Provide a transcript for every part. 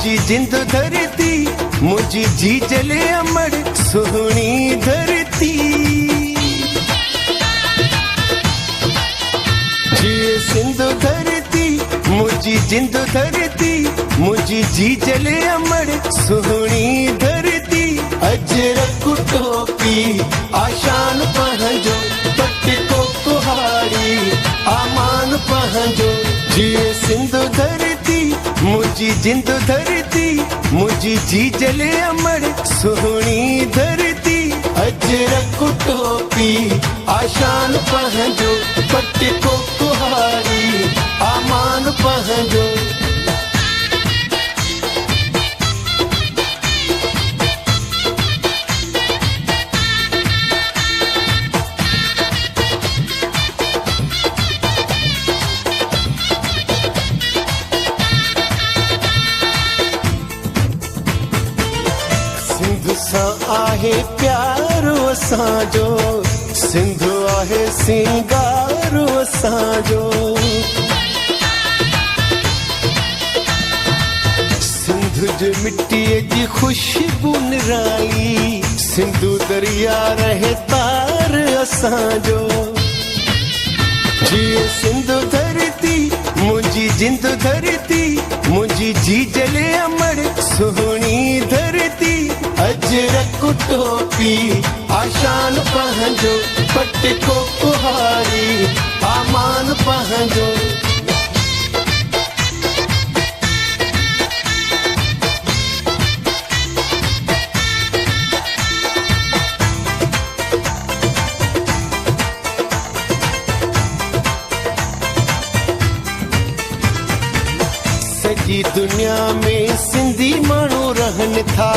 मुझी जिंद धरती मुझी जी जले अमर सुहनी धरती जिए सिंधु धरती मुझी जिंद धरती मुझी जी जले अमर सुहनी धरती अजरक टोपी आशान पहंजो पट को कुहाड़ी आमान पहंजो जिए सिंधु धरती मुझी जिंद धरती मुझी जी जले अमर सुहनी धरती अजरक टोपी आशान पहंजो पट को कुहाड़ी आमान पहंजो आहे प्यारो असांजो सिंधु आहे सिंगारो असांजो सिंधु जी मिट्टीअ जी ख़ुशबू निराली सिंधु दरिया रहे तार असांजो जिए सिंधु धरती मुझी जिंद धरती मुझी जी जले अमर सुहनी धरती अजरक टोपी आशान पहंजो पट को कुहाड़ी आमान पहंजो सॼी दुनिया में सिंधी माण्हू रहनि था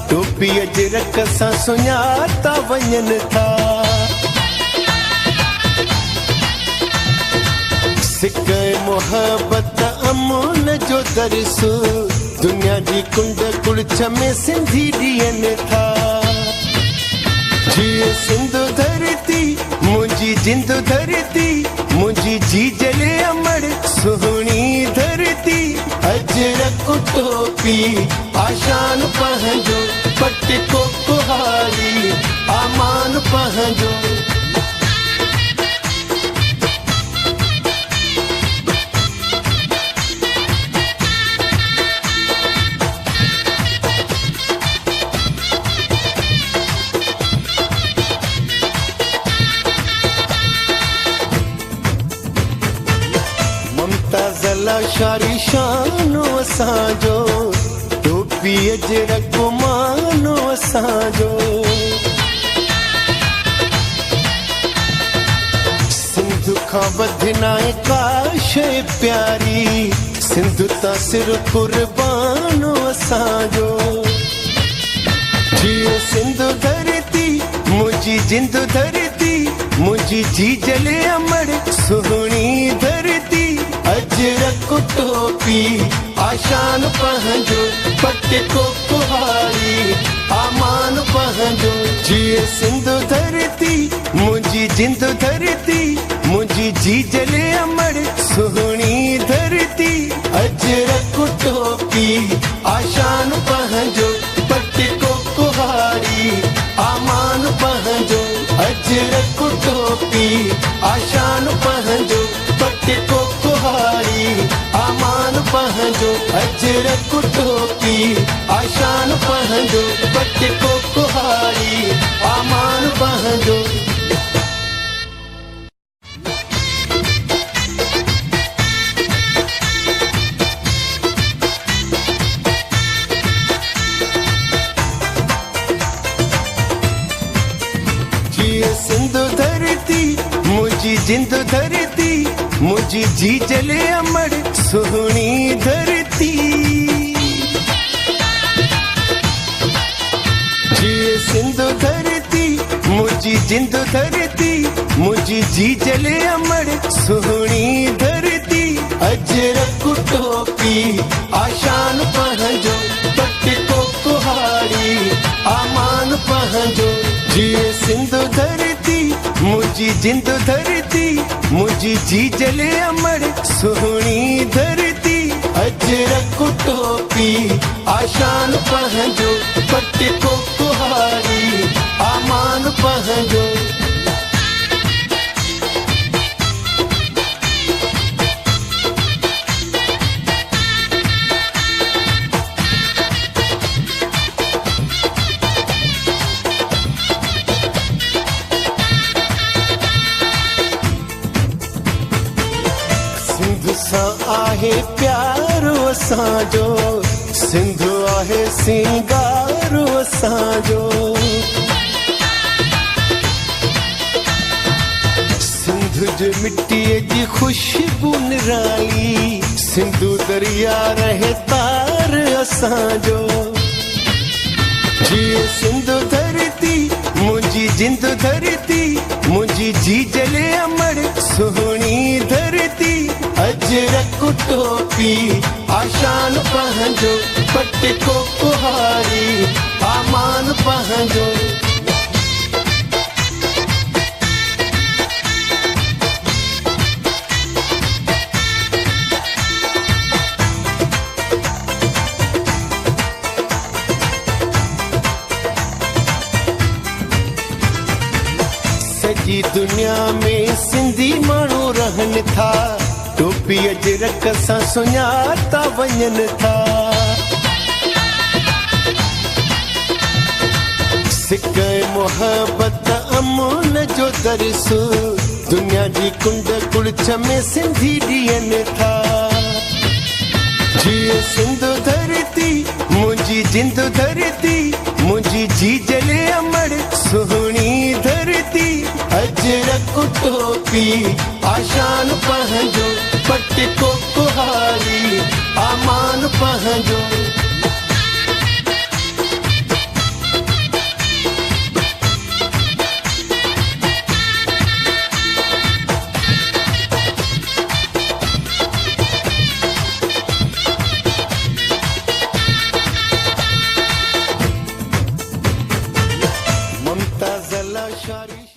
टोपी अजरक सां सुञाता वञनि था सिक मोहबत अमन जो दर्स दुनिया जी कुंड कुड़छ में सिंधी ॾियनि था जिए सिंधु धरती मुझी जिंद धरती मुझी जी जले अमर सुहनी धरती अजरक टोपी आशान पहंजो पट को कुहाड़ी आमान पहंजो शारी शानो असांजो टोपी अजरक मानो असांजो सिंधु खां वधनाए का शइ प्यारी सिंधु तां सिर कुर्बानो असांजो जिए सिंधु धरती मुझी जिंद धरती मुझी जी जले अमर सुहनी धरती अजरक टोपी आशान पहंजो पट को कुहाड़ी आमान पहंजो जिए सिंधु धरती मुझी जिंद धरती मुझी जी जले अमर सुहनी धरती अजरक टोपी आशान पहंजो पट को कुहाड़ी आमान पहंजो अजरक टोपी आशान पहंजो पट को कुहाड़ी आमान पहंजो अजरक टोपी आशान पहंजो पट को कुहाड़ी आमान पहंजो जिए सिंधु धरती मुझी जिंद धरती मुझी जी जले अमर सुहनी धरती जिए सिंधु धरती मुझी जिंद धरती मुझी जी जले अमर सुहनी धरती अजरक टोपी आशान पहंजो पट को कुहाड़ी आमान पहंजो जिए सिंधु धरती मुझी जिंद धरती मुझी जी जले अमर सुहनी धरती अजरक टोपी आशान पंहिंजो पट को कुहारी आमान पंहिंजो सिंध सां आहे प्यारो असांजो सिंध आहे सिंगारो असांजो सिंध जे मिट्टीअ जी ख़ुशबू निराली सिंधु दरिया रहे तार असांजो जीअं सिंध धरती मुंहिंजी जिंद धरती मुंहिंजी जी जले अमर सुहिणी धरती अजरक टोपी आशान पंहिंजो पट को कुहारी आमान पंहिंजो सॼी दुनिया में सिंधी माण्हू रहनि था टोपी अजरक सां सुञाता वञनि था सिक मोहबत अमन जो दर्स दुनिया जी कुंड कुड़छ में सिंधी ॾियनि था जीअं सिंध धरती मुंहिंजी जिंद धरती मुंहिंजी जी जले अमर सुहिणी धरती अजरक टोपी आशान पंहिंजो पट को कुहारी आमान पंहिंजो